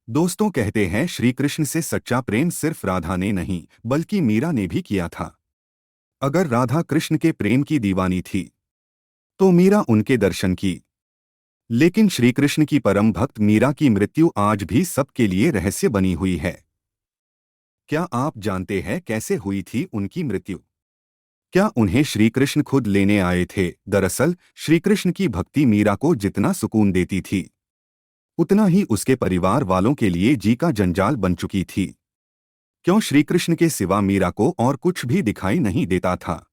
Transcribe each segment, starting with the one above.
दोस्तों कहते हैं श्री कृष्ण से सच्चा प्रेम सिर्फ राधा ने नहीं बल्कि मीरा ने भी किया था। अगर राधा कृष्ण के प्रेम की दीवानी थी तो मीरा उनके दर्शन की। लेकिन श्री कृष्ण की परम भक्त मीरा की मृत्यु आज भी सबके लिए रहस्य बनी हुई है। क्या आप जानते हैं कैसे हुई थी उनकी मृत्यु? क्या उन्हें श्री कृष्ण खुद लेने आए थे? दरअसल श्री कृष्ण की भक्ति मीरा को जितना सुकून देती थी उतना ही उसके परिवार वालों के लिए जी का जंजाल बन चुकी थी। क्यों श्री कृष्ण के सिवा मीरा को और कुछ भी दिखाई नहीं देता था।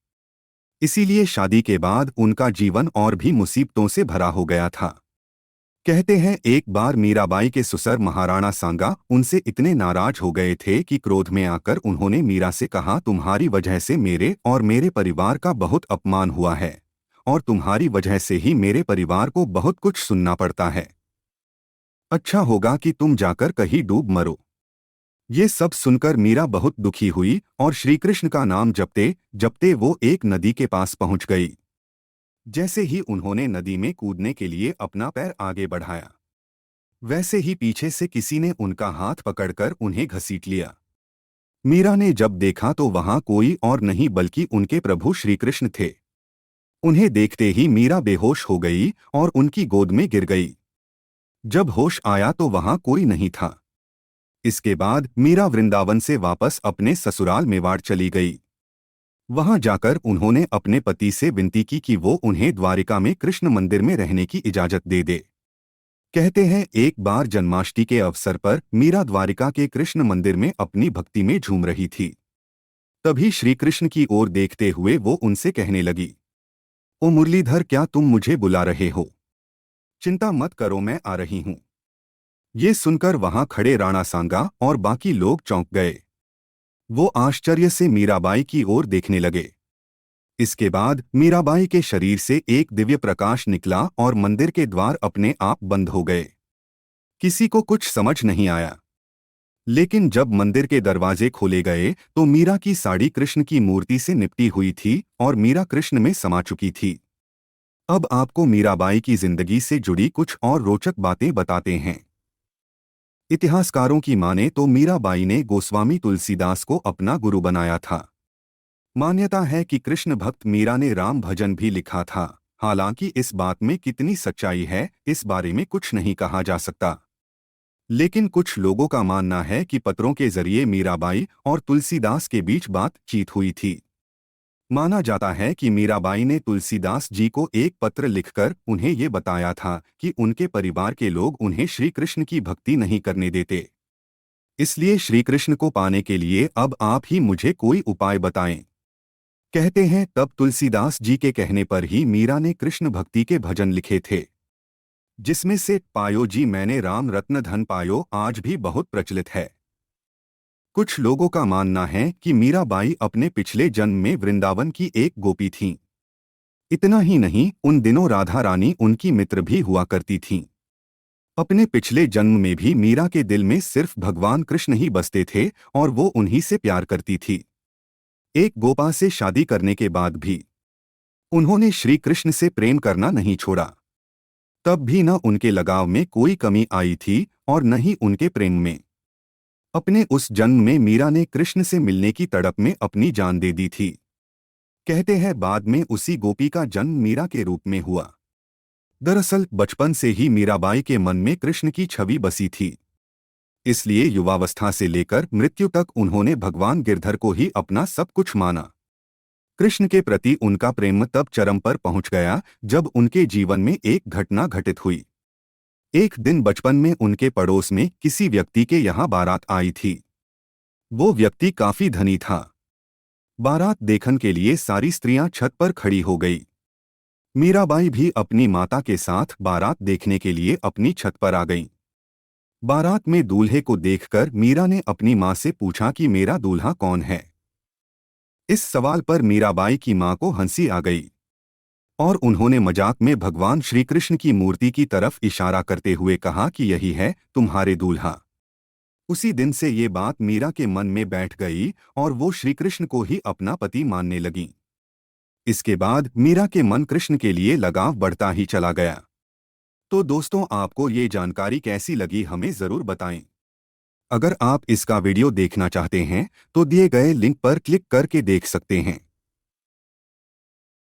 इसीलिए शादी के बाद उनका जीवन और भी मुसीबतों से भरा हो गया था। कहते हैं एक बार मीराबाई के ससुर महाराणा सांगा उनसे इतने नाराज हो गए थे कि क्रोध में आकर उन्होंने मीरा से कहा, तुम्हारी वजह से मेरे और मेरे परिवार का बहुत अपमान हुआ है और तुम्हारी वजह से ही मेरे परिवार को बहुत कुछ सुनना पड़ता है। अच्छा होगा कि तुम जाकर कहीं डूब मरो। ये सब सुनकर मीरा बहुत दुखी हुई और श्री कृष्ण का नाम जपते जपते वो एक नदी के पास पहुंच गई। जैसे ही उन्होंने नदी में कूदने के लिए अपना पैर आगे बढ़ाया, वैसे ही पीछे से किसी ने उनका हाथ पकड़कर उन्हें घसीट लिया। मीरा ने जब देखा तो वहां कोई और नहीं बल्कि उनके प्रभु श्री कृष्ण थे। उन्हें देखते ही मीरा बेहोश हो गई और उनकी गोद में गिर गई। जब होश आया तो वहां कोई नहीं था। इसके बाद मीरा वृंदावन से वापस अपने ससुराल मेवाड़ चली गई। वहां जाकर उन्होंने अपने पति से विनती की कि वो उन्हें द्वारिका में कृष्ण मंदिर में रहने की इजाजत दे दे। कहते हैं एक बार जन्माष्टमी के अवसर पर मीरा द्वारिका के कृष्ण मंदिर में अपनी भक्ति में झूम रही थी। तभी श्री कृष्ण की ओर देखते हुए वो उनसे कहने लगी, ओ मुरलीधर, क्या तुम मुझे बुला रहे हो? चिंता मत करो, मैं आ रही हूँ। ये सुनकर वहां खड़े राणा सांगा और बाकी लोग चौंक गए। वो आश्चर्य से मीराबाई की ओर देखने लगे। इसके बाद मीराबाई के शरीर से एक दिव्य प्रकाश निकला और मंदिर के द्वार अपने आप बंद हो गए। किसी को कुछ समझ नहीं आया। लेकिन जब मंदिर के दरवाजे खोले गए तो मीरा की साड़ी कृष्ण की मूर्ति से निपटी हुई थी और मीरा कृष्ण में समा चुकी थी। अब आपको मीराबाई की जिंदगी से जुड़ी कुछ और रोचक बातें बताते हैं। इतिहासकारों की माने तो मीराबाई ने गोस्वामी तुलसीदास को अपना गुरु बनाया था। मान्यता है कि कृष्ण भक्त मीरा ने राम भजन भी लिखा था। हालांकि इस बात में कितनी सच्चाई है इस बारे में कुछ नहीं कहा जा सकता। लेकिन कुछ लोगों का मानना है कि पत्रों के जरिए मीराबाई और तुलसीदास के बीच बातचीत हुई थी। माना जाता है कि मीराबाई ने तुलसीदास जी को एक पत्र लिखकर उन्हें ये बताया था कि उनके परिवार के लोग उन्हें श्री कृष्ण की भक्ति नहीं करने देते। इसलिए श्री कृष्ण को पाने के लिए अब आप ही मुझे कोई उपाय बताएं। कहते हैं तब तुलसीदास जी के कहने पर ही मीरा ने कृष्ण भक्ति के भजन लिखे थे, जिसमें से पायो जी मैंने राम रत्न धन पायो आज भी बहुत प्रचलित है। कुछ लोगों का मानना है कि मीराबाई अपने पिछले जन्म में वृंदावन की एक गोपी थीं। इतना ही नहीं, उन दिनों राधा रानी उनकी मित्र भी हुआ करती थीं। अपने पिछले जन्म में भी मीरा के दिल में सिर्फ भगवान कृष्ण ही बसते थे और वो उन्हीं से प्यार करती थी। एक गोपा से शादी करने के बाद भी उन्होंने श्री कृष्ण से प्रेम करना नहीं छोड़ा। तब भी न उनके लगाव में कोई कमी आई थी और न ही उनके प्रेम में। अपने उस जन्म में मीरा ने कृष्ण से मिलने की तड़प में अपनी जान दे दी थी। कहते हैं बाद में उसी गोपी का जन्म मीरा के रूप में हुआ। दरअसल बचपन से ही मीराबाई के मन में कृष्ण की छवि बसी थी। इसलिए युवावस्था से लेकर मृत्यु तक उन्होंने भगवान गिरधर को ही अपना सब कुछ माना। कृष्ण के प्रति उनका प्रेम तब चरम पर पहुंच गया जब उनके जीवन में एक घटना घटित हुई। एक दिन बचपन में उनके पड़ोस में किसी व्यक्ति के यहाँ बारात आई थी। वो व्यक्ति काफी धनी था। बारात देखने के लिए सारी स्त्रियां छत पर खड़ी हो गई। मीराबाई भी अपनी माता के साथ बारात देखने के लिए अपनी छत पर आ गईं। बारात में दूल्हे को देखकर मीरा ने अपनी माँ से पूछा कि मेरा दूल्हा कौन है। इस सवाल पर मीराबाई की माँ को हंसी आ गई और उन्होंने मजाक में भगवान श्री कृष्ण की मूर्ति की तरफ इशारा करते हुए कहा कि यही है तुम्हारे दूल्हा। उसी दिन से ये बात मीरा के मन में बैठ गई और वो श्री कृष्ण को ही अपना पति मानने लगी। इसके बाद मीरा के मन कृष्ण के लिए लगाव बढ़ता ही चला गया। तो दोस्तों, आपको ये जानकारी कैसी लगी हमें ज़रूर बताएं। अगर आप इसका वीडियो देखना चाहते हैं तो दिए गए लिंक पर क्लिक करके देख सकते हैं।